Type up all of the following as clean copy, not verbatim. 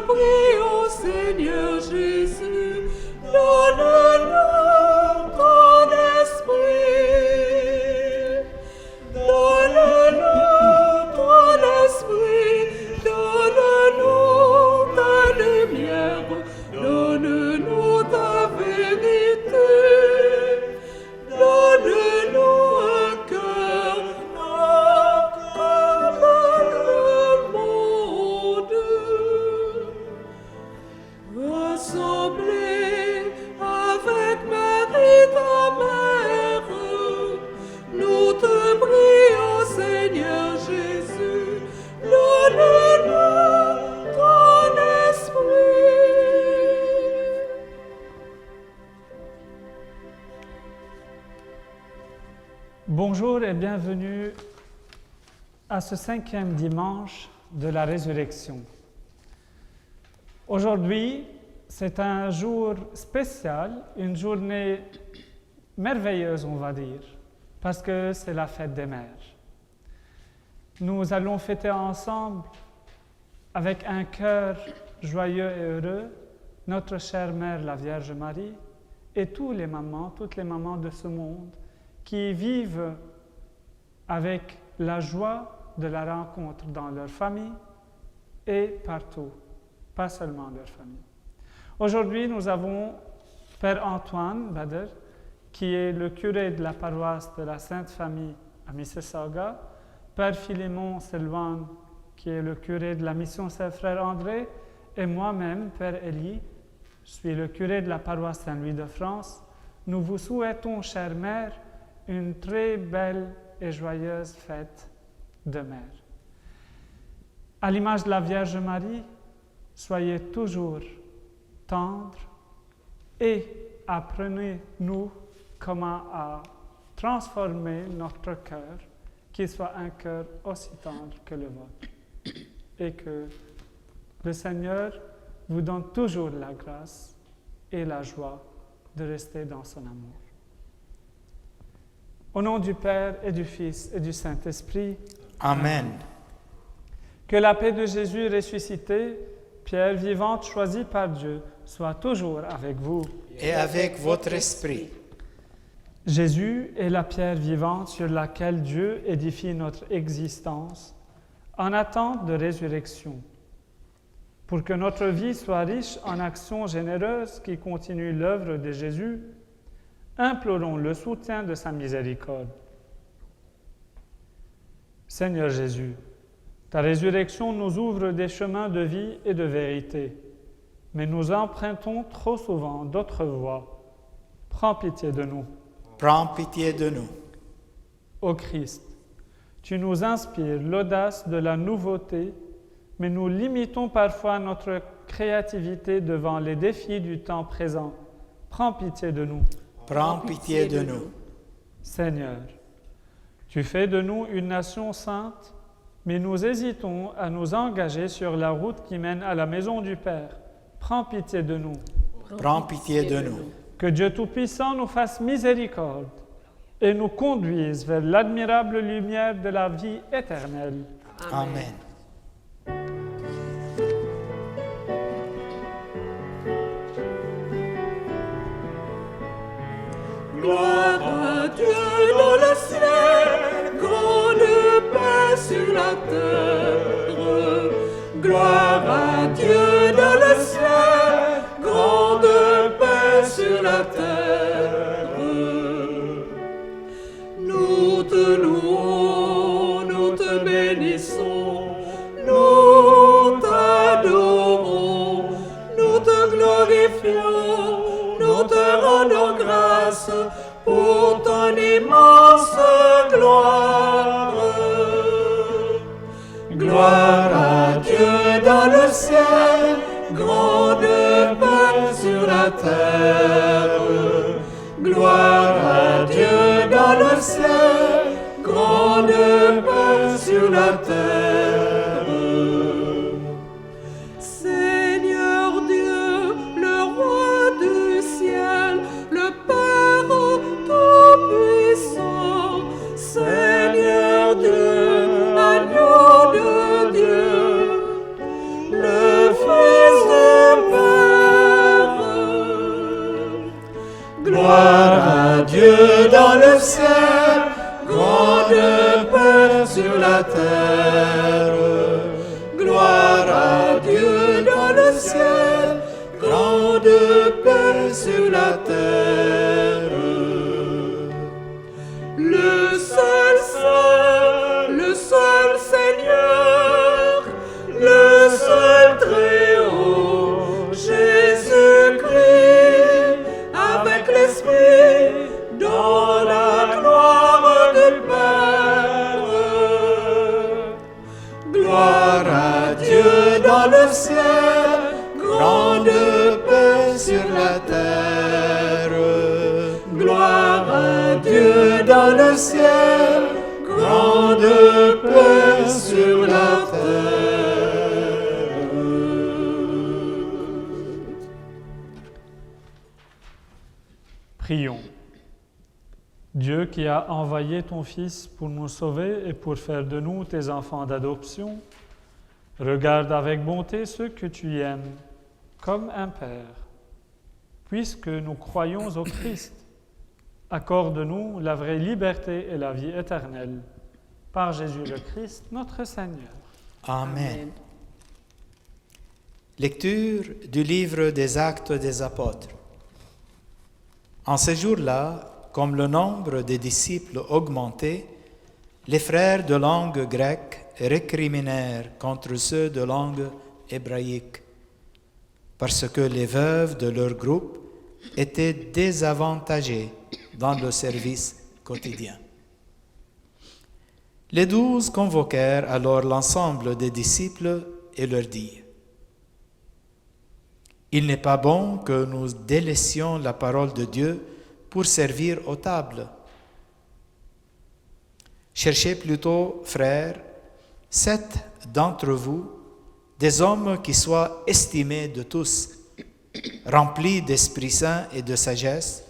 prie, ô Seigneur Jésus, donne-nous ton esprit. Donne-nous ton esprit, donne-nous ta lumière, donne-nous ta vérité. Donne-nous un cœur comme le monde. Rassemblés avec Marie ta mère, nous te prions, Seigneur Jésus, donne-nous ton esprit. Bonjour et bienvenue à ce 5e dimanche de la résurrection. Aujourd'hui, c'est un jour spécial, une journée merveilleuse, on va dire, parce que c'est la fête des mères. Nous allons fêter ensemble, avec un cœur joyeux et heureux, notre chère mère, la Vierge Marie, et toutes les mamans de ce monde qui vivent avec la joie de la rencontre dans leur famille et partout, pas seulement leur famille. Aujourd'hui, nous avons Père Antoine Bader, qui est le curé de la paroisse de la Sainte Famille à Mississauga, Père Philémon Selwan, qui est le curé de la mission Saint-Frère André, et moi-même, Père Élie, je suis le curé de la paroisse Saint-Louis de France. Nous vous souhaitons, chère mère, une très belle et joyeuse fête de mère. À l'image de la Vierge Marie, soyez toujours tendres et apprenez-nous comment à transformer notre cœur, qu'il soit un cœur aussi tendre que le vôtre. Et que le Seigneur vous donne toujours la grâce et la joie de rester dans son amour. Au nom du Père et du Fils et du Saint-Esprit. Amen. Que la paix de Jésus ressuscité, pierre vivante choisie par Dieu, soit toujours avec vous. Et avec votre esprit. Jésus est la pierre vivante sur laquelle Dieu édifie notre existence en attente de résurrection. Pour que notre vie soit riche en actions généreuses qui continuent l'œuvre de Jésus, implorons le soutien de sa miséricorde. Seigneur Jésus, ta résurrection nous ouvre des chemins de vie et de vérité, mais nous empruntons trop souvent d'autres voies. Prends pitié de nous. Prends pitié de nous. Ô Christ, tu nous inspires l'audace de la nouveauté, mais nous limitons parfois notre créativité devant les défis du temps présent. Prends pitié de nous. Prends pitié de nous. Seigneur, tu fais de nous une nation sainte, mais nous hésitons à nous engager sur la route qui mène à la maison du Père. Prends pitié de nous. Prends pitié de nous. Que Dieu Tout-Puissant nous fasse miséricorde et nous conduise vers l'admirable lumière de la vie éternelle. Amen. Gloire à Dieu dans le ciel, grande paix sur la terre. Gloire à Dieu dans le ciel, grande paix sur la terre. Nous te louons, nous te bénissons, nous t'adorons, nous te glorifions, nous te rendons grâce pour ton immense gloire. Gloire à Dieu dans le ciel, grande paix sur la terre. Gloire à Dieu dans le ciel, grande paix sur la terre. Seigneur Dieu, le roi du ciel, le Père tout-puissant, Seigneur Dieu, agneau de Dieu, le Fils à Dieu dans le ciel, grande paix sur la terre. Gloire à Dieu dans le ciel, grande paix sur la terre. Le seul Saint, le seul Seigneur, le seul Très-Haut, Jésus-Christ, avec l'Esprit, dans la gloire du Père. Gloire à Dieu dans le ciel, grande paix sur la terre. Gloire à Dieu dans le ciel, grande paix sur la terre. Prions. Dieu qui a envoyé ton Fils pour nous sauver et pour faire de nous tes enfants d'adoption, regarde avec bonté ceux que tu aimes, comme un Père. Puisque nous croyons au Christ, accorde-nous la vraie liberté et la vie éternelle. Par Jésus le Christ, notre Seigneur. Amen. Lecture du livre des Actes des Apôtres. En ces jours-là, comme le nombre des disciples augmentait, les frères de langue grecque récriminèrent contre ceux de langue hébraïque, parce que les veuves de leur groupe étaient désavantagées dans le service quotidien. Les 12 convoquèrent alors l'ensemble des disciples et leur dirent: « Il n'est pas bon que nous délaissions la parole de Dieu pour servir aux tables. Cherchez plutôt, frères, 7 d'entre vous, des hommes qui soient estimés de tous, remplis d'Esprit Saint et de sagesse,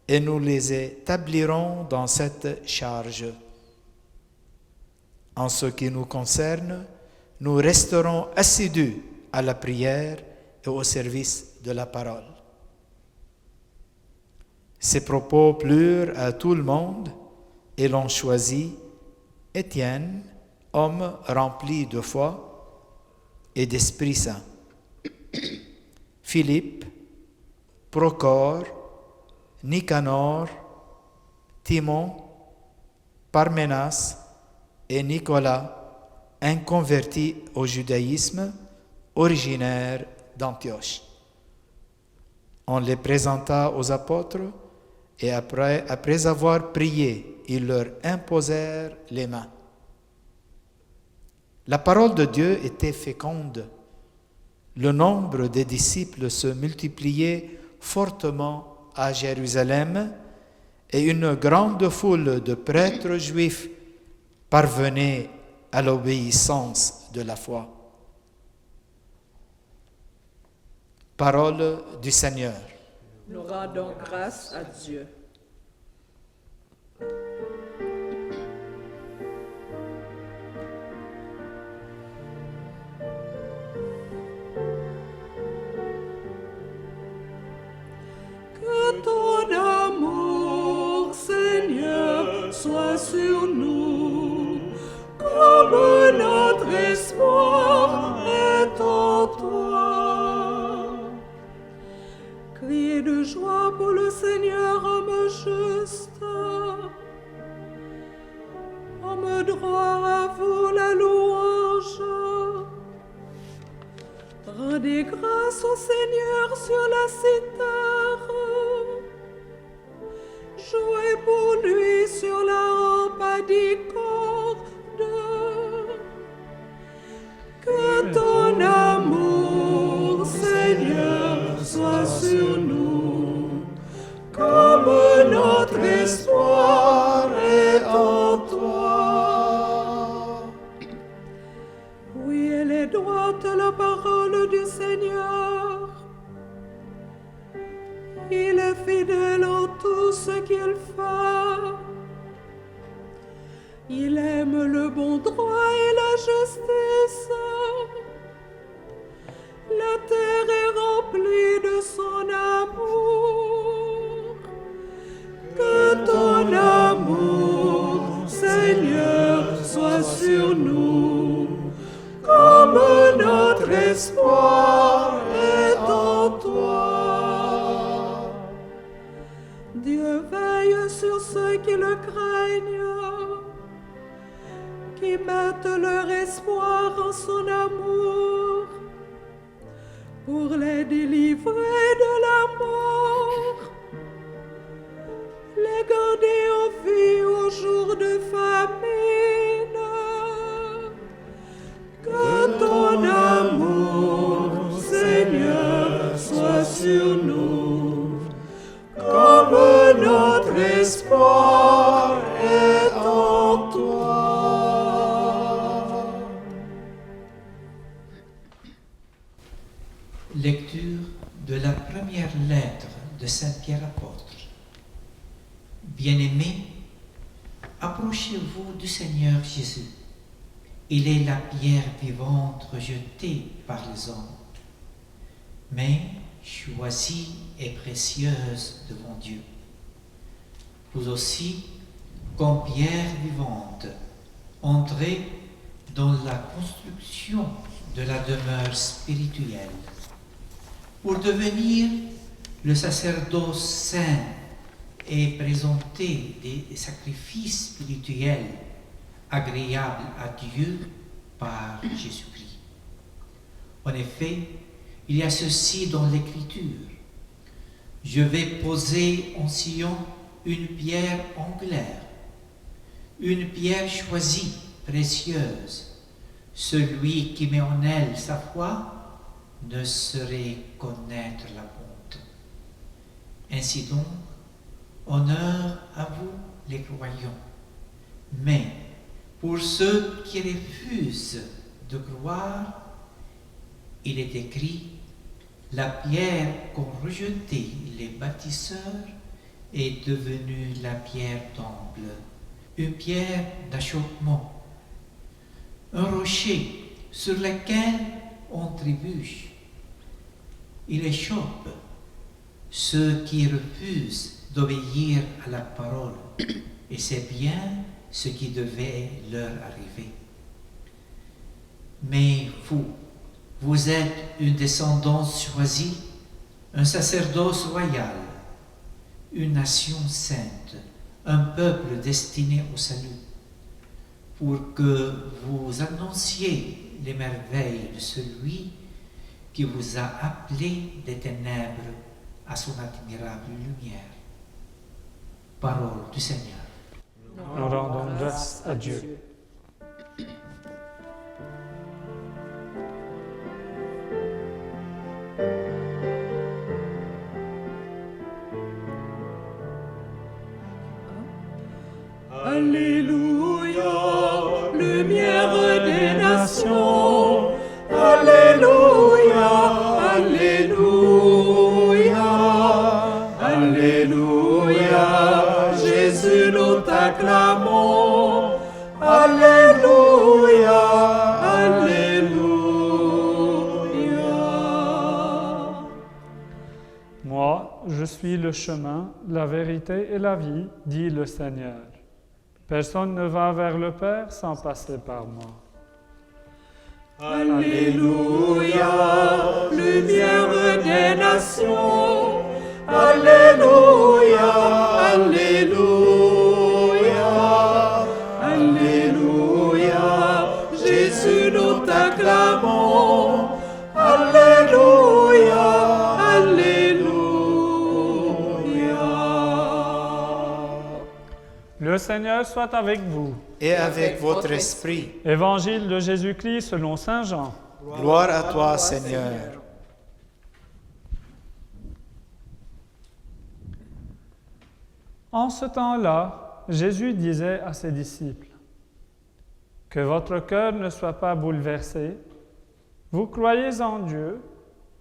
et nous les établirons dans cette charge. En ce qui nous concerne, nous resterons assidus à la prière et au service de la parole. » Ces propos plurent à tout le monde et l'on choisit Étienne, homme rempli de foi et d'Esprit Saint, Philippe, Procore, Nicanor, Timon, Parménas et Nicolas, un converti au judaïsme, originaire d'Antioche. On les présenta aux apôtres et après avoir prié, ils leur imposèrent les mains. La parole de Dieu était féconde. Le nombre des disciples se multipliait fortement à Jérusalem et une grande foule de prêtres juifs parvenait à l'obéissance de la foi. Parole du Seigneur. Nous rendons grâce à Dieu. Que ton amour, Seigneur, soit sur nous, comme notre espoir est en toi. Criez de joie pour le Seigneur, homme juste. Homme droit, à vous la louange. Rendez grâce au Seigneur sur la cithare. Jouez pour lui sur la rampadicorde. Que ton amour, Seigneur, soit sur nous, comme notre espoir est en toi. Oui, elle est droite la parole du Seigneur. Il est fidèle en tout ce qu'il fait. Il aime le bon droit et la justice. La terre est remplie de son amour. Que en toi. Dieu veille sur ceux qui le craignent, qui mettent leur espoir en son amour, pour les délivrer de la mort, les garder en vie au jour de famine. Que ton amour, Seigneur, soit sur nous, comme notre espoir est en toi. Lecture de la première lettre de Saint Pierre apôtre. Bien-aimés, approchez-vous du Seigneur Jésus. Il est la pierre vivante rejetée par les hommes, mais choisie et précieuse devant Dieu. Vous aussi, comme pierre vivante, entrez dans la construction de la demeure spirituelle, pour devenir le sacerdoce saint et présenter des sacrifices spirituels agréables à Dieu par Jésus-Christ. En effet, il y a ceci dans l'Écriture: je vais poser en Sion une pierre angulaire, une pierre choisie, précieuse. Celui qui met en elle sa foi ne saurait connaître la honte. Ainsi donc, honneur à vous les croyants. Mais pour ceux qui refusent de croire, il est écrit: la pierre qu'ont rejetée les bâtisseurs est devenue la pierre d'angle, une pierre d'achoppement, un rocher sur lequel on trébuche. Il échoppe ceux qui refusent d'obéir à la parole, et c'est bien ce qui devait leur arriver. Mais vous êtes une descendance choisie, un sacerdoce royal, une nation sainte, un peuple destiné au salut, pour que vous annonciez les merveilles de celui qui vous a appelé des ténèbres à son admirable lumière. Parole du Seigneur. Nous rendons grâce à Dieu. Alléluia, lumière des nations. Alléluia, Alléluia, Alléluia. Jésus, nous t'acclamons. Alléluia, Alléluia. Moi, je suis le chemin, la vérité et la vie, dit le Seigneur. Personne ne va vers le Père sans passer par moi. Alléluia, lumière des nations. Alléluia, Alléluia, Alléluia. Jésus, nous t'acclamons. Alléluia, Alléluia. Le Seigneur soit avec vous. Et avec votre esprit. Évangile de Jésus-Christ selon saint Jean. Gloire à toi, Seigneur. En ce temps-là, Jésus disait à ses disciples: « Que votre cœur ne soit pas bouleversé. Vous croyez en Dieu,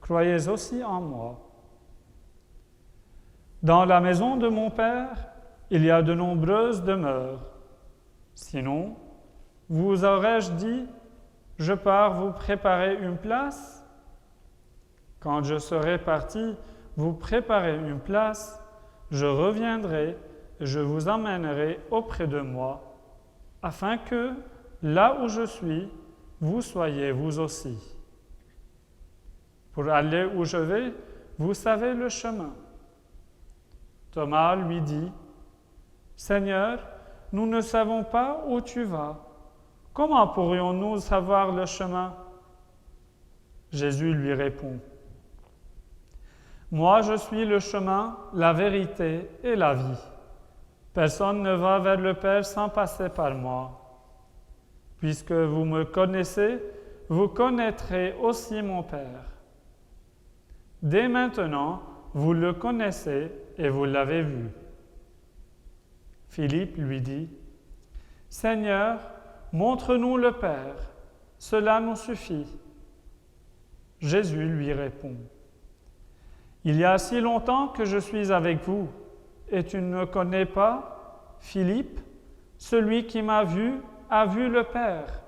croyez aussi en moi. Dans la maison de mon Père, il y a de nombreuses demeures. Sinon, vous aurais-je dit, je pars vous préparer une place? Quand je serai parti vous préparer une place, je reviendrai et je vous emmènerai auprès de moi, afin que, là où je suis, vous soyez vous aussi. Pour aller où je vais, vous savez le chemin. Thomas lui dit, Seigneur, nous ne savons pas où tu vas. Comment pourrions-nous savoir le chemin? Jésus lui répond, Moi je suis le chemin, la vérité et la vie. Personne ne va vers le Père sans passer par moi. Puisque vous me connaissez, vous connaîtrez aussi mon Père. Dès maintenant, vous le connaissez et vous l'avez vu. Philippe lui dit, Seigneur, montre-nous le Père, cela nous suffit. Jésus lui répond, Il y a si longtemps que je suis avec vous, et tu ne me connais pas, Philippe, celui qui m'a vu a vu le Père.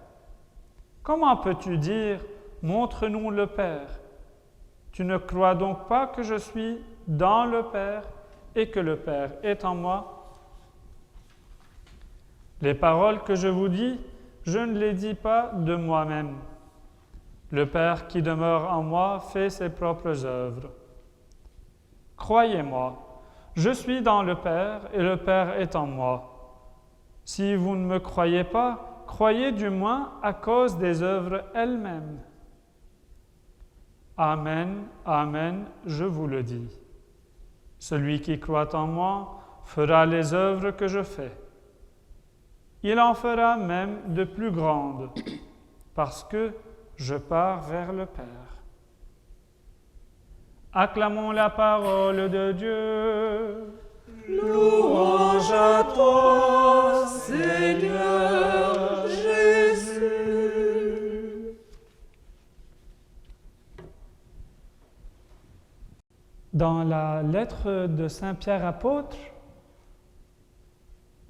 Comment peux-tu dire, montre-nous le Père? Tu ne crois donc pas que je suis dans le Père et que le Père est en moi? Les paroles que je vous dis, je ne les dis pas de moi-même. Le Père qui demeure en moi fait ses propres œuvres. Croyez-moi, je suis dans le Père et le Père est en moi. Si vous ne me croyez pas, croyez du moins à cause des œuvres elles-mêmes. Amen, amen, je vous le dis. Celui qui croit en moi fera les œuvres que je fais. Il en fera même de plus grandes, parce que je pars vers le Père. Acclamons la parole de Dieu. Louange à toi, Seigneur Jésus. Dans la lettre de Saint Pierre apôtre,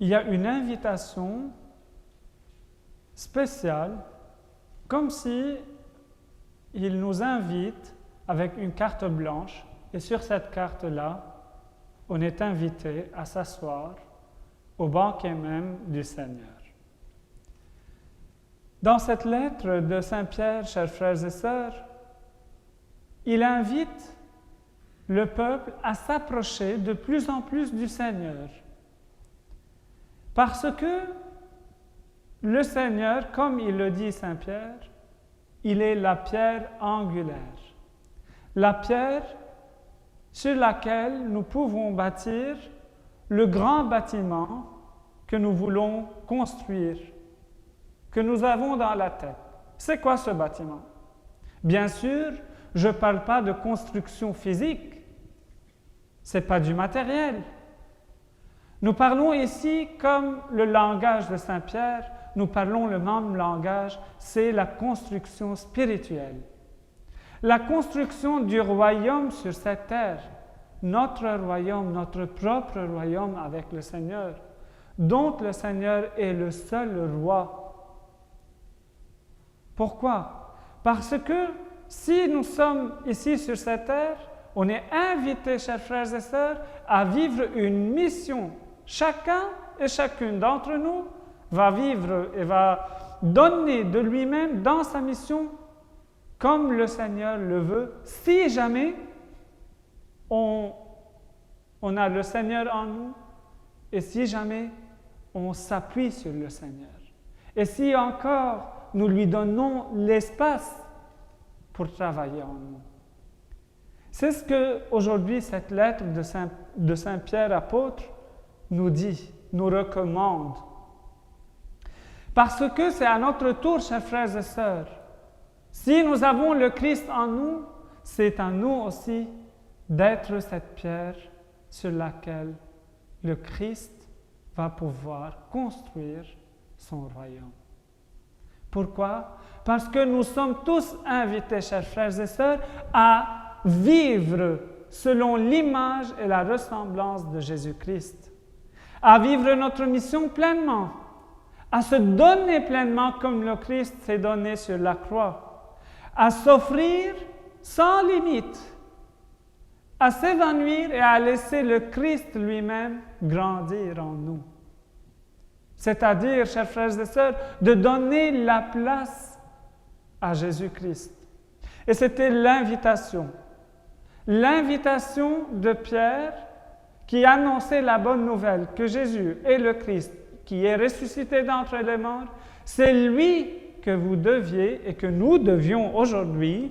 il y a une invitation spéciale, comme si il nous invite avec une carte blanche, et sur cette carte-là, on est invité à s'asseoir au banquet même du Seigneur. Dans cette lettre de Saint Pierre, chers frères et sœurs, il invite le peuple à s'approcher de plus en plus du Seigneur. Parce que le Seigneur, comme il le dit Saint Pierre, il est la pierre angulaire. La pierre sur laquelle nous pouvons bâtir le grand bâtiment que nous voulons construire, que nous avons dans la tête. C'est quoi ce bâtiment? Bien sûr, je ne parle pas de construction physique, ce n'est pas du matériel. Nous parlons ici, comme le langage de Saint Pierre, nous parlons le même langage, c'est la construction spirituelle. La construction du royaume sur cette terre, notre royaume, notre propre royaume avec le Seigneur, dont le Seigneur est le seul roi. Pourquoi? Parce que si nous sommes ici sur cette terre, on est invités, chers frères et sœurs, à vivre une mission. Chacun et chacune d'entre nous va vivre et va donner de lui-même dans sa mission comme le Seigneur le veut, si jamais on a le Seigneur en nous et si jamais on s'appuie sur le Seigneur. Et si encore nous lui donnons l'espace pour travailler en nous. C'est ce que aujourd'hui cette lettre de Saint Pierre apôtre nous dit, nous recommande. Parce que c'est à notre tour, chers frères et sœurs, si nous avons le Christ en nous, c'est à nous aussi d'être cette pierre sur laquelle le Christ va pouvoir construire son royaume. Pourquoi? Parce que nous sommes tous invités, chers frères et sœurs, à vivre selon l'image et la ressemblance de Jésus-Christ, à vivre notre mission pleinement, à se donner pleinement comme le Christ s'est donné sur la croix, à s'offrir sans limite, à s'évanouir et à laisser le Christ lui-même grandir en nous. C'est-à-dire, chers frères et sœurs, de donner la place à Jésus-Christ. Et c'était l'invitation. L'invitation de Pierre qui annonçait la bonne nouvelle que Jésus est le Christ, qui est ressuscité d'entre les morts. C'est lui que vous deviez et que nous devions aujourd'hui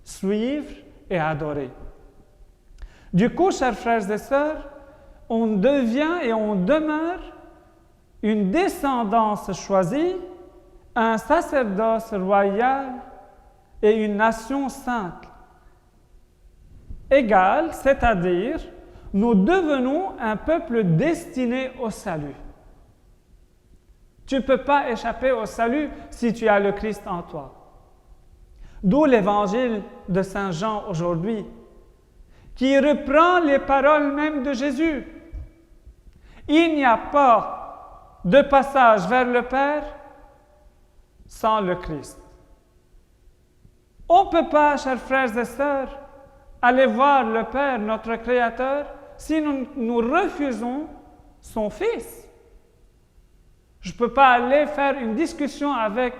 suivre et adorer. Du coup, chers frères et sœurs, on devient et on demeure une descendance choisie, un sacerdoce royal et une nation sainte. Égal, c'est-à-dire, nous devenons un peuple destiné au salut. Tu ne peux pas échapper au salut si tu as le Christ en toi. D'où l'évangile de Saint Jean aujourd'hui, qui reprend les paroles même de Jésus. Il n'y a pas de passage vers le Père sans le Christ. On ne peut pas, chers frères et sœurs, aller voir le Père, notre Créateur, si nous refusons son Fils. Je ne peux pas aller faire une discussion avec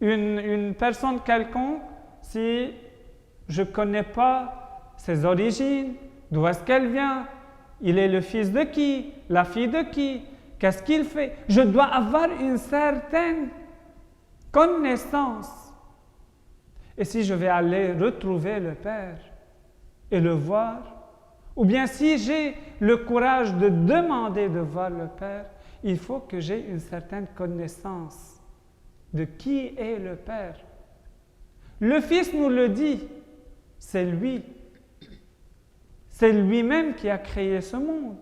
une personne quelconque si je ne connais pas ses origines, d'où est-ce qu'elle vient, il est le fils de qui, la fille de qui, qu'est-ce qu'il fait. Je dois avoir une certaine connaissance. Et si je vais aller retrouver le Père et le voir, ou bien si j'ai le courage de demander de voir le Père, il faut que j'ai une certaine connaissance de qui est le Père. Le Fils nous le dit, c'est lui. C'est lui-même qui a créé ce monde.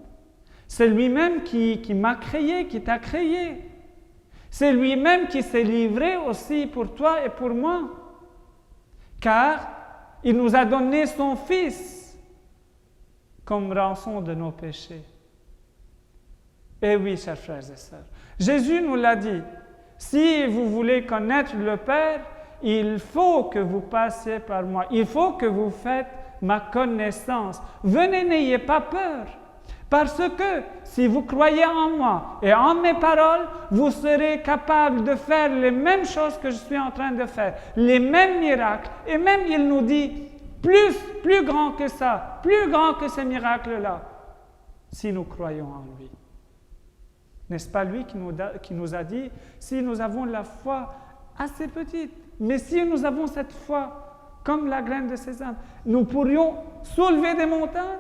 C'est lui-même qui m'a créé, qui t'a créé. C'est lui-même qui s'est livré aussi pour toi et pour moi. Car il nous a donné son Fils comme rançon de nos péchés. Eh oui, chers frères et sœurs, Jésus nous l'a dit, si vous voulez connaître le Père, il faut que vous passiez par moi, il faut que vous faites ma connaissance. Venez, n'ayez pas peur, parce que si vous croyez en moi et en mes paroles, vous serez capable de faire les mêmes choses que je suis en train de faire, les mêmes miracles. Et même, il nous dit, plus grand que ça, plus grand que ces miracles-là, si nous croyons en lui. N'est-ce pas lui qui nous a dit, si nous avons la foi assez petite, mais si nous avons cette foi comme la graine de sésame, nous pourrions soulever des montagnes?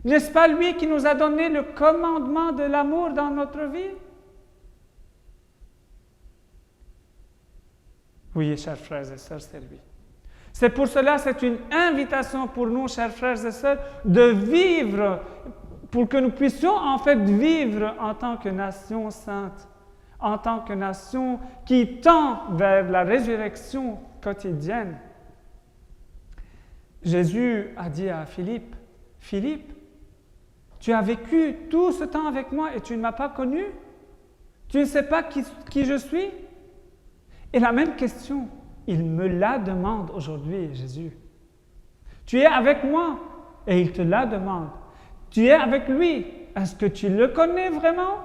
N'est-ce pas lui qui nous a donné le commandement de l'amour dans notre vie? Oui, chers frères et sœurs, c'est lui. C'est pour cela, c'est une invitation pour nous, chers frères et sœurs, de vivre, pour que nous puissions en fait vivre en tant que nation sainte, en tant que nation qui tend vers la résurrection quotidienne. Jésus a dit à Philippe, « Philippe, tu as vécu tout ce temps avec moi et tu ne m'as pas connu? Tu ne sais pas qui je suis? » Et la même question, il me la demande aujourd'hui, Jésus. Tu es avec moi et il te la demande. Tu es avec lui. Est-ce que tu le connais vraiment?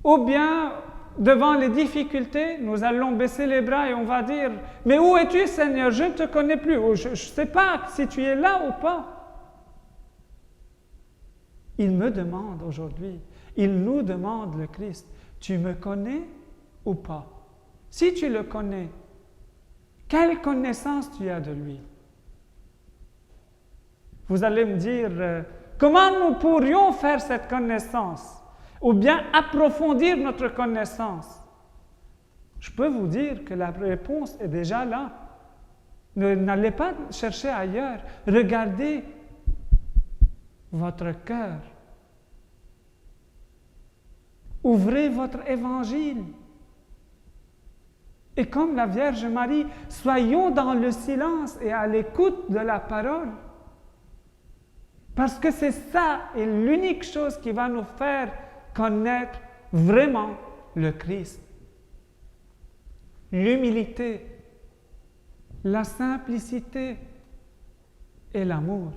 Ou bien, devant les difficultés, nous allons baisser les bras et on va dire, « Mais où es-tu, Seigneur? Je ne te connais plus. » Ou « Je ne sais pas si tu es là ou pas. » Il me demande aujourd'hui, il nous demande le Christ, « Tu me connais ou pas? » Si tu le connais, quelle connaissance tu as de lui? Vous allez me dire, comment nous pourrions faire cette connaissance? Ou bien approfondir notre connaissance? Je peux vous dire que la réponse est déjà là. N'allez pas chercher ailleurs. Regardez votre cœur. Ouvrez votre évangile. Et comme la Vierge Marie, soyons dans le silence et à l'écoute de la parole. Parce que c'est ça et l'unique chose qui va nous faire connaître vraiment le Christ. L'humilité, la simplicité et l'amour.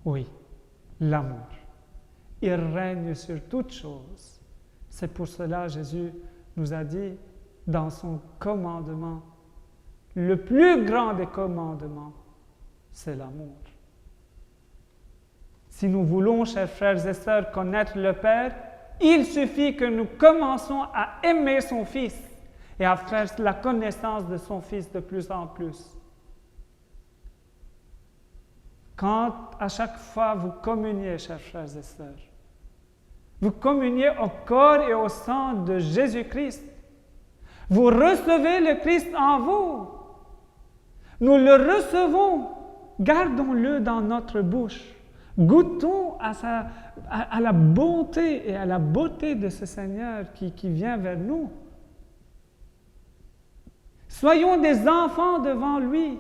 Oui, l'amour. Il règne sur toutes choses. C'est pour cela que Jésus nous a dit dans son commandement, le plus grand des commandements, c'est l'amour. Si nous voulons, chers frères et sœurs, connaître le Père, il suffit que nous commençons à aimer son Fils et à faire la connaissance de son Fils de plus en plus. Quand à chaque fois vous communiez, chers frères et sœurs, vous communiez au corps et au sang de Jésus-Christ. Vous recevez le Christ en vous. Nous le recevons. Gardons-le dans notre bouche. Goûtons à la bonté et à la beauté de ce Seigneur qui vient vers nous. Soyons des enfants devant lui.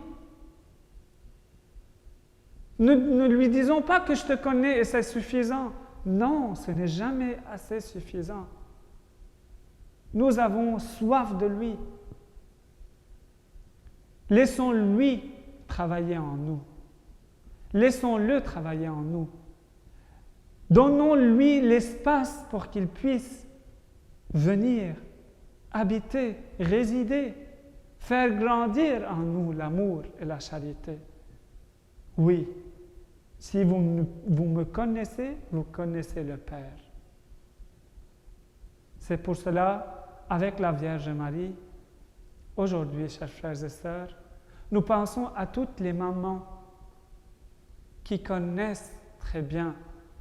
Ne lui disons pas que je te connais et c'est suffisant. Non, ce n'est jamais assez suffisant. Nous avons soif de lui. Laissons-lui travailler en nous. Laissons-le travailler en nous. Donnons-lui l'espace pour qu'il puisse venir, habiter, résider, faire grandir en nous l'amour et la charité. Oui, si vous me connaissez, vous connaissez le Père. C'est pour cela, avec la Vierge Marie, aujourd'hui, chers frères et sœurs, nous pensons à toutes les mamans qui connaissent très bien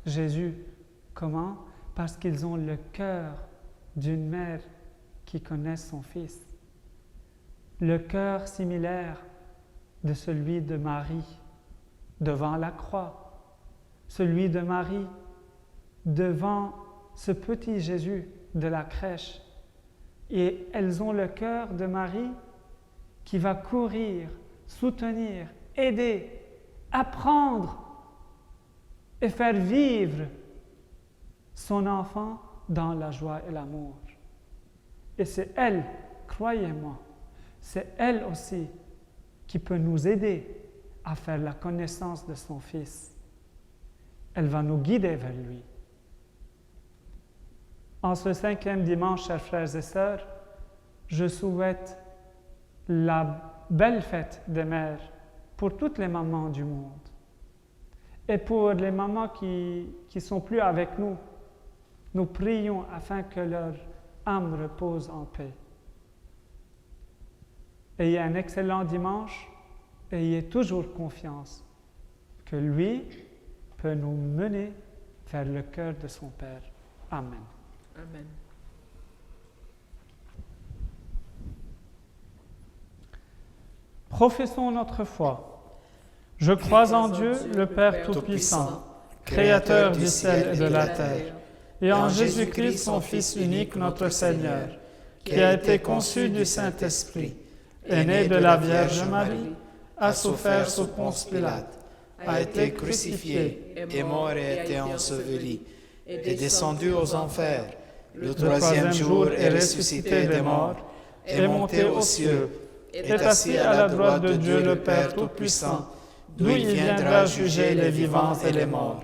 Jésus. Comment? Parce qu'ils ont le cœur d'une mère qui connaît son Fils. Le cœur similaire de celui de Marie devant la croix, celui de Marie devant ce petit Jésus de la crèche. Et elles ont le cœur de Marie qui va courir, soutenir, aider, apprendre et faire vivre son enfant dans la joie et l'amour. Et c'est elle, croyez-moi, c'est elle aussi qui peut nous aider à faire la connaissance de son Fils. Elle va nous guider vers lui. En ce 5e dimanche, chers frères et sœurs, je souhaite la belle fête des mères pour toutes les mamans du monde. Et pour les mamans qui ne sont plus avec nous, nous prions afin que leur âme repose en paix. Ayez un excellent dimanche. Ayez toujours confiance que lui peut nous mener vers le cœur de son Père. Amen. Amen. Professons notre foi. Je crois en Dieu, le Père Tout-Puissant, Créateur du ciel et de la terre, et en Jésus-Christ, son Fils unique, notre Seigneur, qui a été conçu du Saint-Esprit, est né de la Vierge Marie, a souffert sous Ponce Pilate, a été crucifié, est mort et a été enseveli, est descendu aux enfers, le troisième jour est ressuscité des morts, est monté aux cieux, est assis à la droite de Dieu le Père Tout-Puissant, d'où il viendra juger les vivants et les morts.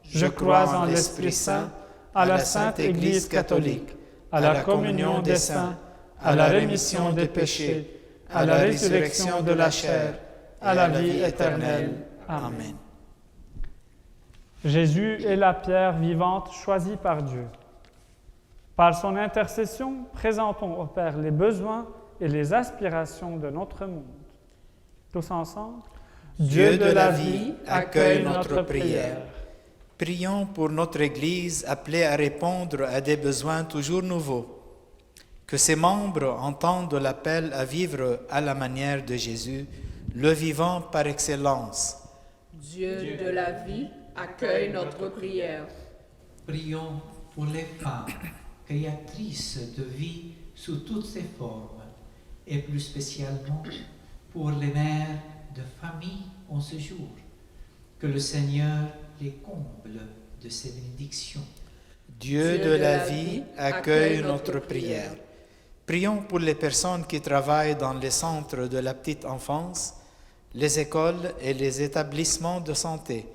Je crois en l'Esprit Saint, à la Sainte Église catholique, à la communion des saints, à la rémission des péchés, à la résurrection de la chair, à la vie éternelle. Amen. Jésus est la pierre vivante choisie par Dieu. Par son intercession, présentons au Père les besoins et les aspirations de notre monde. Tous ensemble. Dieu de la vie, accueille notre prière. Prions pour notre Église appelée à répondre à des besoins toujours nouveaux. Que ses membres entendent l'appel à vivre à la manière de Jésus, le vivant par excellence. Dieu de la vie, accueille notre prière. Prions pour les femmes créatrices de vie sous toutes ses formes, et plus spécialement pour les mères de famille en ce jour. Que le Seigneur les comble de ses bénédictions. Dieu de la vie, accueille notre prière. Prions pour les personnes qui travaillent dans les centres de la petite enfance, les écoles et les établissements de santé.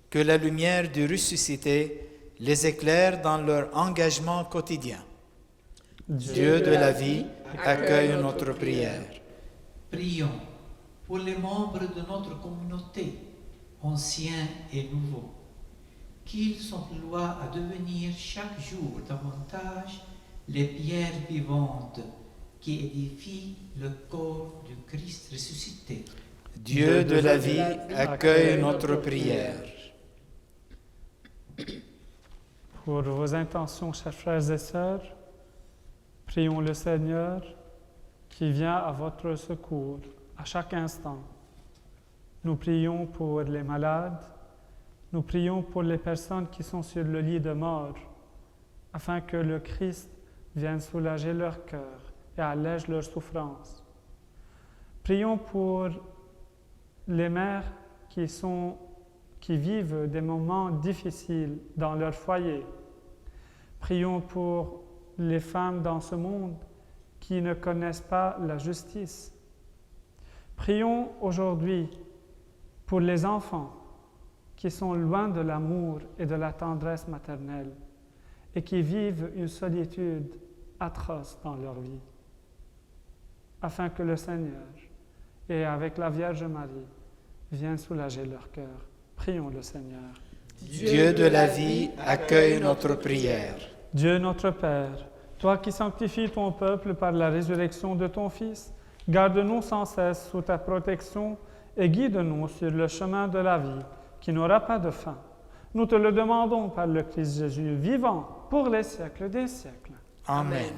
Que la lumière du ressuscité les éclaire dans leur engagement quotidien. Dieu de la vie, accueille notre prière. Prions pour les membres de notre communauté, anciens et nouveaux, qu'ils emploient à devenir chaque jour davantage les pierres vivantes qui édifient le corps du Christ ressuscité. Dieu de la vie, accueille notre prière. Pour vos intentions, chers frères et sœurs, prions le Seigneur qui vient à votre secours à chaque instant. Nous prions pour les malades, nous prions pour les personnes qui sont sur le lit de mort, afin que le Christ vienne soulager leur cœur et allège leur souffrance. Prions pour les mères qui vivent des moments difficiles dans leur foyer. Prions pour les femmes dans ce monde qui ne connaissent pas la justice. Prions aujourd'hui pour les enfants qui sont loin de l'amour et de la tendresse maternelle et qui vivent une solitude atroce dans leur vie, afin que le Seigneur, et avec la Vierge Marie, vienne soulager leur cœur. Prions le Seigneur. Dieu de la vie, accueille notre prière. Dieu notre Père, toi qui sanctifies ton peuple par la résurrection de ton Fils, garde-nous sans cesse sous ta protection et guide-nous sur le chemin de la vie qui n'aura pas de fin. Nous te le demandons par le Christ Jésus, vivant pour les siècles des siècles. Amen.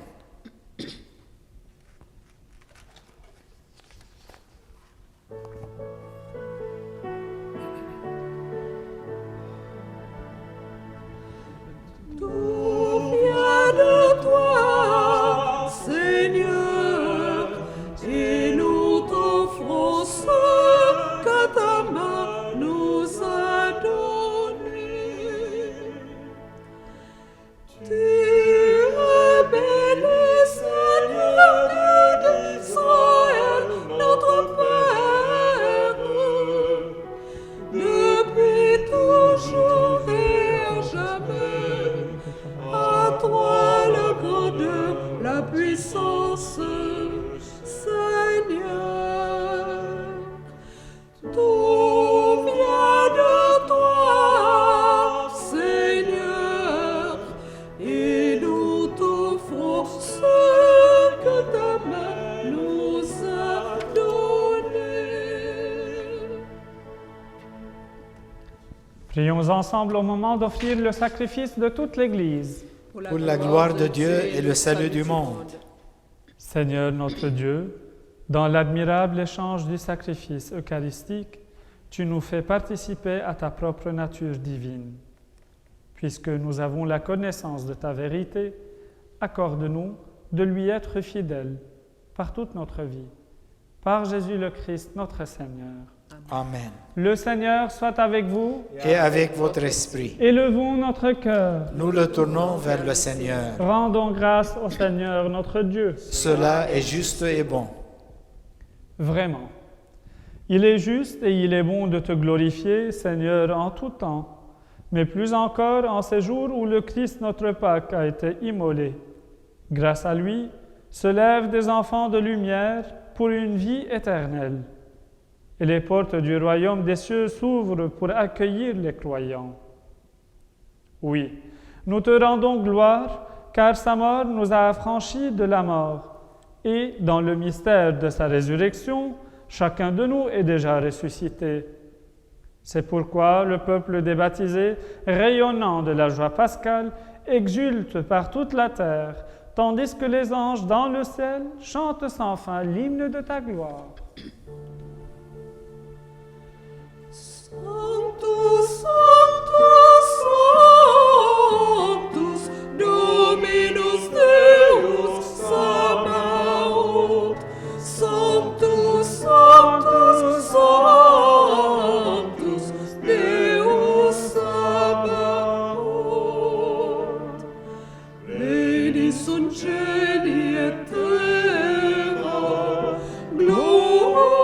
Tout vient de toi, Seigneur, et nous t'offrons ce que ta main nous a donné. Tu es béni, Seigneur, d'Israël, notre Père, depuis toujours et à jamais. À toi le grandeur, la puissance, Seigneur. Tout vient de toi, Seigneur, et nous t'offrons ce que ta main nous a donné. Prions ensemble au moment d'offrir le sacrifice de toute l'Église. Pour la gloire de Dieu et le salut du monde. Seigneur notre Dieu, dans l'admirable échange du sacrifice eucharistique, tu nous fais participer à ta propre nature divine. Puisque nous avons la connaissance de ta vérité, accorde-nous de lui être fidèles par toute notre vie. Par Jésus le Christ, notre Seigneur. Amen. Le Seigneur soit avec vous. Et avec votre esprit, Élevons notre cœur. nous le tournons vers le Seigneur. Rendons grâce au Seigneur notre Dieu. Cela est juste et bon. Vraiment. Il est juste et il est bon de te glorifier, Seigneur, en tout temps, mais plus encore en ces jours où le Christ notre Pâque a été immolé. Grâce à lui, se lèvent des enfants de lumière pour une vie éternelle. Et les portes du royaume des cieux s'ouvrent pour accueillir les croyants. Oui, nous te rendons gloire, car sa mort nous a affranchis de la mort. Et dans le mystère de sa résurrection, chacun de nous est déjà ressuscité. C'est pourquoi le peuple des baptisés, rayonnant de la joie pascale, exulte par toute la terre, tandis que les anges dans le ciel chantent sans fin l'hymne de ta gloire. Sanctus, Sanctus, Sanctus, Dominus Deus Sabaoth. Sanctus, Sanctus, Sanctus, Deus Sabaoth. Benedicum cieli et terra, gloria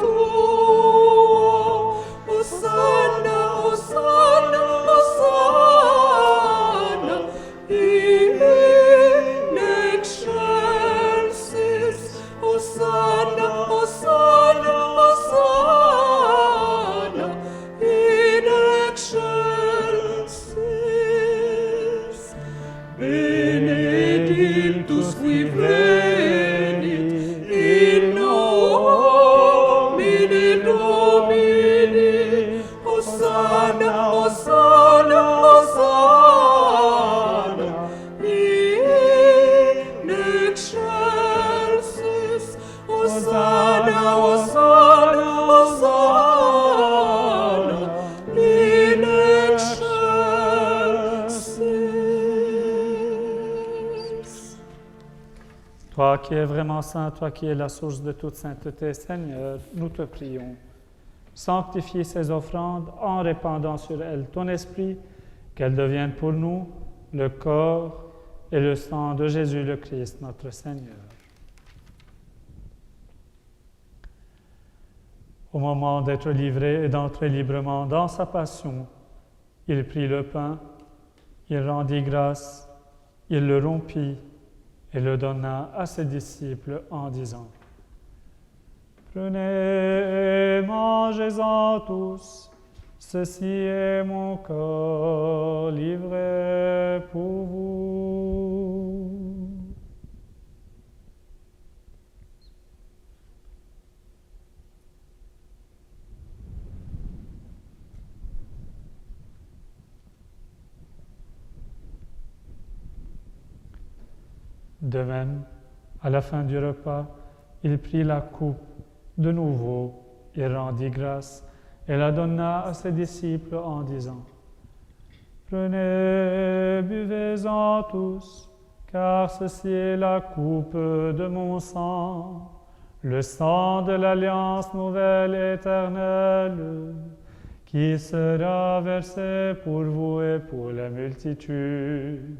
tua. Deus qui venit in nomine Domini, Hosanna, Hosanna, Hosanna, in excelsis, Hosanna, Hosanna, Hosanna, in excelsis. Toi qui es vraiment saint, toi qui es la source de toute sainteté, Seigneur, nous te prions. Sanctifie ces offrandes en répandant sur elles ton esprit, qu'elles deviennent pour nous le corps et le sang de Jésus le Christ, notre Seigneur. Au moment d'être livré et d'entrer librement dans sa passion, il prit le pain, il rendit grâce, il le rompit et le donna à ses disciples en disant: Prenez et mangez-en tous, ceci est mon corps livré pour vous. De même, à la fin du repas, il prit la coupe de nouveau, il rendit grâce et la donna à ses disciples en disant: Prenez, buvez-en tous, car ceci est la coupe de mon sang, le sang de l'alliance nouvelle et éternelle, qui sera versé pour vous et pour la multitude,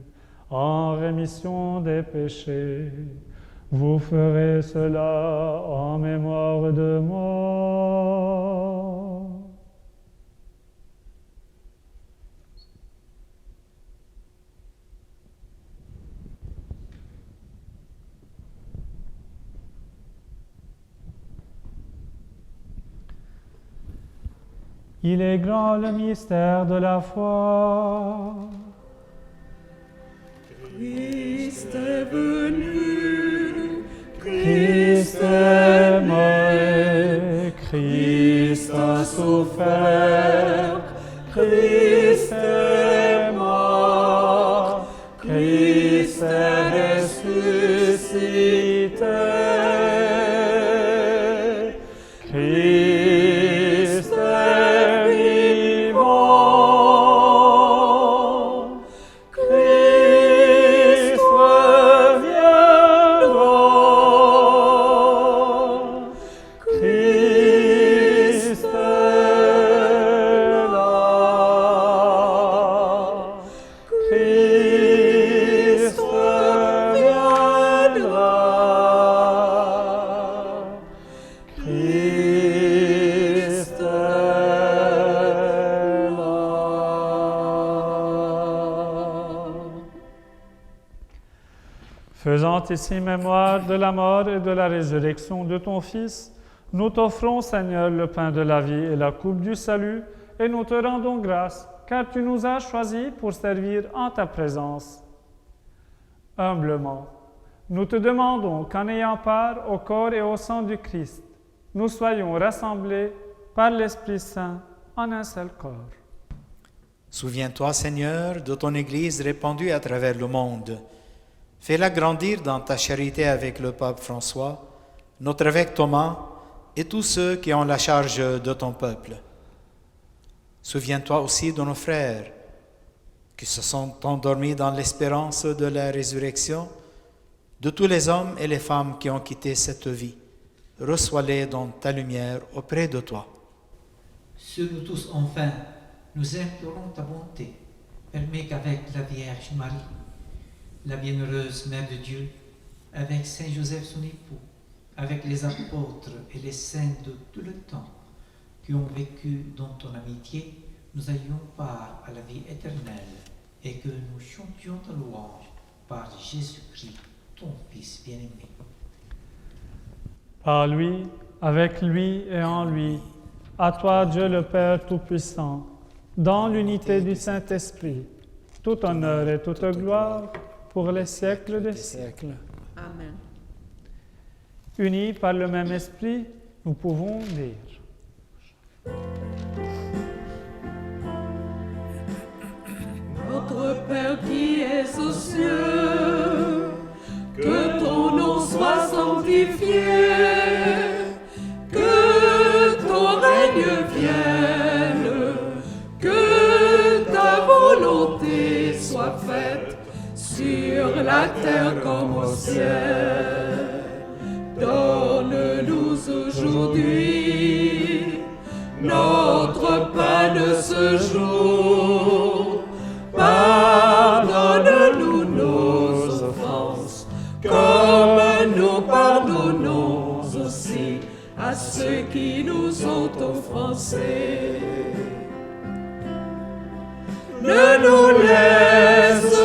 en rémission des péchés. Vous ferez cela en mémoire de moi. Il est grand le mystère de la foi. Christ est venu, Christ est mort, Christ a souffert, Christ est mort, Christ est ressuscité, Christ est vivant, Christ reviendra, Christ est là, Christ reviendra, Christ est là. Faisant ici mémoire de la mort et de la résurrection de ton Fils, nous t'offrons, Seigneur, le pain de la vie et la coupe du salut, et nous te rendons grâce, car tu nous as choisis pour servir en ta présence. Humblement, nous te demandons qu'en ayant part au corps et au sang du Christ, nous soyons rassemblés par l'Esprit Saint en un seul corps. Souviens-toi, Seigneur, de ton Église répandue à travers le monde. Fais-la grandir dans ta charité avec le pape François, notre évêque Thomas et tous ceux qui ont la charge de ton peuple. Souviens-toi aussi de nos frères qui se sont endormis dans l'espérance de la résurrection, de tous les hommes et les femmes qui ont quitté cette vie. Reçois-les dans ta lumière auprès de toi. Sur nous tous, enfin, nous implorons ta bonté. Permets qu'avec la Vierge Marie, la bienheureuse Mère de Dieu, avec Saint Joseph son époux, avec les apôtres et les saints de tout le temps qui ont vécu dans ton amitié, nous ayons part à la vie éternelle et que nous chantions ta louange par Jésus-Christ, ton Fils bien-aimé. Par lui, avec lui et en lui, à toi Dieu le Père Tout-Puissant, dans l'unité du Saint-Esprit, tout honneur et toute gloire pour les siècles des siècles. Amen. Unis par le même esprit, nous pouvons dire. Notre Père qui es aux cieux, que ton nom soit sanctifié, que ton règne vienne, que ta volonté soit faite sur la terre comme au ciel. Donne-nous aujourd'hui notre pain de ce jour. Pardonne-nous nos offenses, comme nous pardonnons aussi à ceux qui nous ont offensés. Ne nous laisse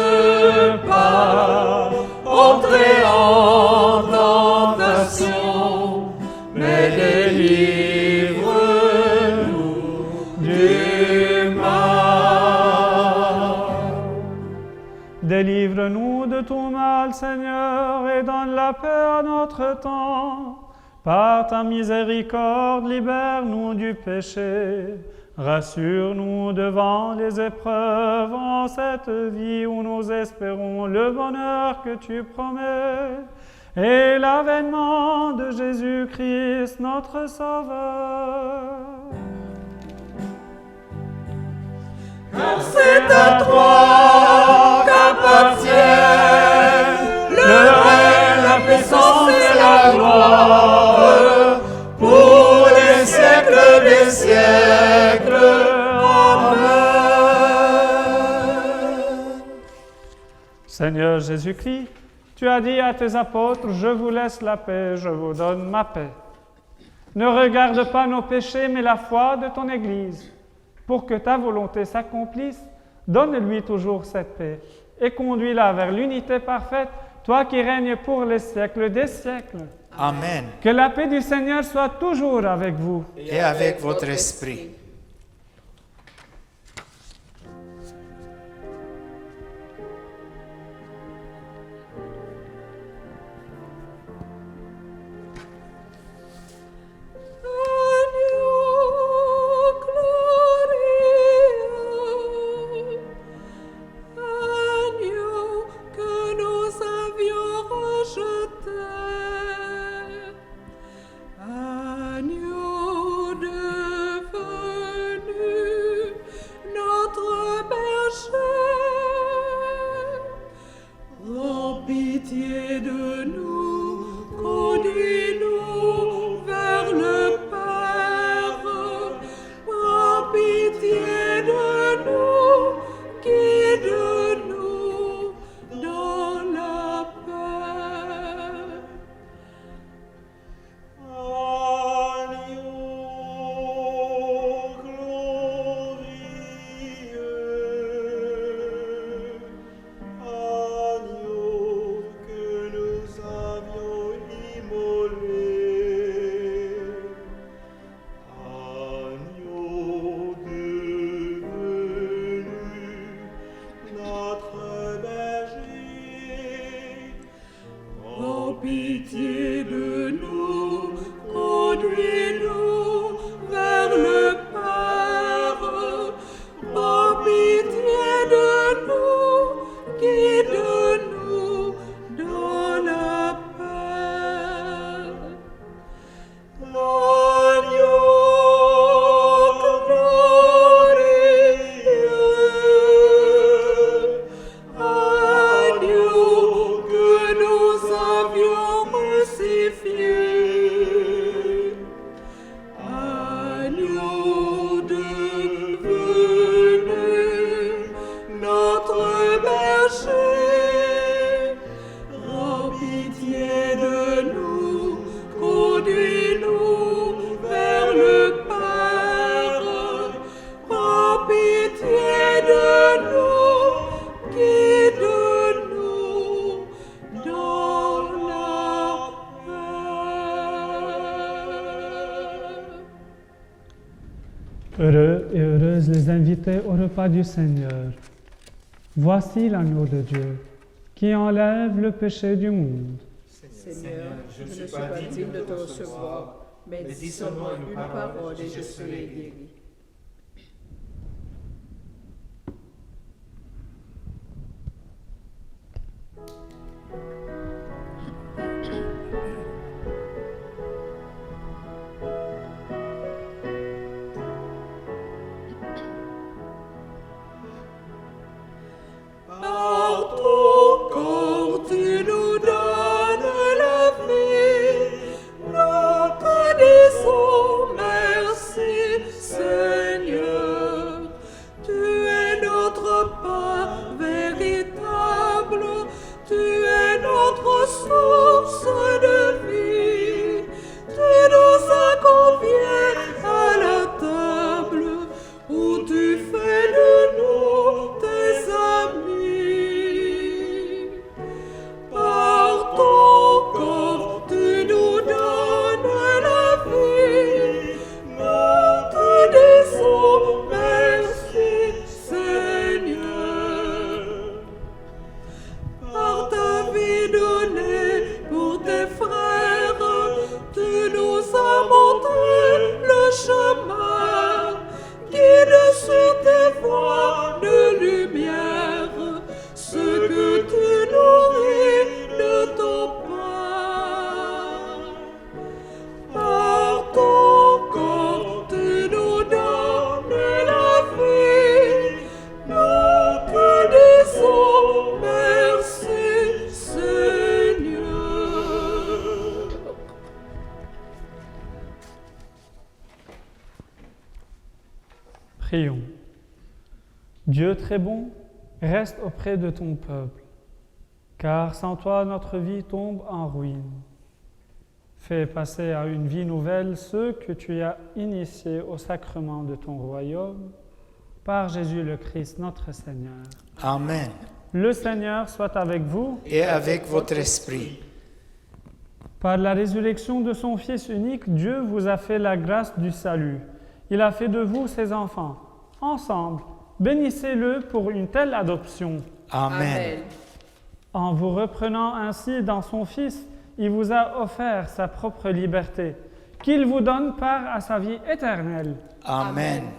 pas entrer en tentation, mais délivre-nous du mal. Délivre-nous de tout mal, Seigneur, et donne la paix à notre temps. Par ta miséricorde, libère-nous du péché. Rassure-nous devant les épreuves en cette vie où nous espérons le bonheur que tu promets et l'avènement de Jésus-Christ, notre Sauveur. Car c'est à toi qu'appartiennent le règne, la puissance et la gloire pour les siècles des siècles. Amen. Seigneur Jésus-Christ, tu as dit à tes apôtres, je vous laisse la paix, je vous donne ma paix. Ne regarde pas nos péchés, mais la foi de ton Église. Pour que ta volonté s'accomplisse, donne-lui toujours cette paix et conduis-la vers l'unité parfaite, toi qui règnes pour les siècles des siècles. Amen. Que la paix du Seigneur soit toujours avec vous. Et avec votre esprit. Pitié de nous, conduis-nous vers le Père. Prends pitié de nous, guide-nous dans la paix. L'agneau glorieux, agneau que nous avions crucifié, agneau devenu notre berger, rends pitié de nous, conduis-nous vers le Père, prends pitié de nous, guide-nous dans la paix. Heureux et heureuses les invités au repas du Seigneur. Voici l'agneau de Dieu qui enlève le péché du monde. Seigneur, je ne suis pas digne de te recevoir, mais dis seulement une parole et je serai guéri. Par ton corps, tu nous donnes la vie. Nous te disons merci, Seigneur. Tu es notre pain véritable. Tu es notre source de vie. Tu nous accompagnes à la table où tu fais de nous tes amis. Par ton corps, tu nous donnes la vie. Nous te disons merci, Seigneur. Par ta vie donnée pour tes frères, tu nous as montré le chemin. Guide sur tes voies de lumière, ce que tu nourris de ton pain. Par ton corps, tu nous donnes la vie. Nous te disons merci, Seigneur. Prions. Dieu très bon, reste auprès de ton peuple, car sans toi notre vie tombe en ruine. Fais passer à une vie nouvelle ceux que tu as initiés au sacrement de ton royaume, par Jésus le Christ notre Seigneur. Amen. Le Seigneur soit avec vous. Et avec votre esprit. Par la résurrection de son Fils unique, Dieu vous a fait la grâce du salut. Il a fait de vous ses enfants. Ensemble, bénissez-le pour une telle adoption. Amen. En vous reprenant ainsi dans son Fils, il vous a offert sa propre liberté, qu'il vous donne part à sa vie éternelle. Amen.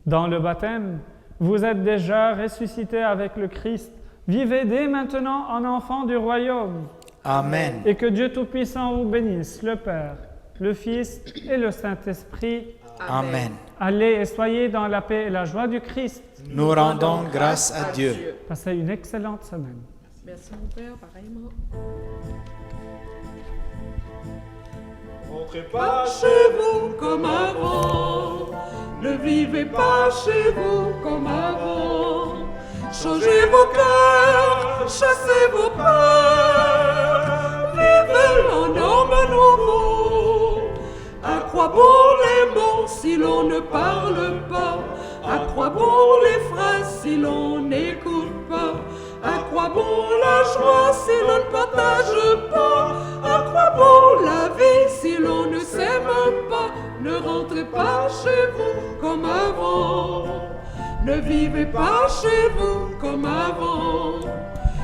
Dans le baptême, vous êtes déjà ressuscités avec le Christ. Vivez dès maintenant en enfants du royaume. Amen. Et que Dieu Tout-Puissant vous bénisse, le Père, le Fils et le Saint-Esprit. Amen. Allez et soyez dans la paix et la joie du Christ. Nous rendons grâce à Dieu. Passez une excellente semaine. Merci mon Père, pareillement. Rentrez Pas chez vous comme avant, ne vivez pas chez vous comme avant. Changez vos cœurs, chassez vos peurs, vivez en homme nouveau. À quoi bon les mots si l'on ne parle pas? À quoi bon les phrases si l'on n'écoute pas? À quoi bon la joie si l'on ne partage pas? À quoi bon la vie si l'on ne s'aime pas? Ne rentrez pas chez vous comme avant. Ne vivez pas chez vous comme avant.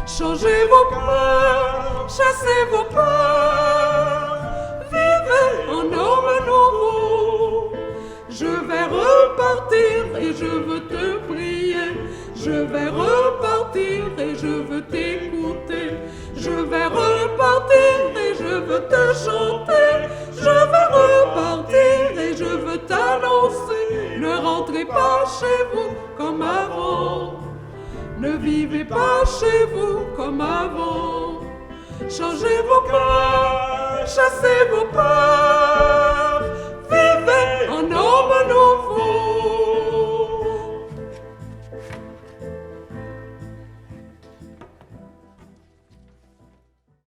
Changez vos cœurs, chassez vos peurs. Vivez en homme nouveau. Je vais repartir et je veux te prier. Je vais repartir et je veux t'écouter. Je vais repartir et je veux te chanter. Je vais repartir et je veux t'annoncer. Ne rentrez pas chez vous comme avant. Ne vivez pas chez vous comme avant. Changez vos cœurs, chassez vos peurs.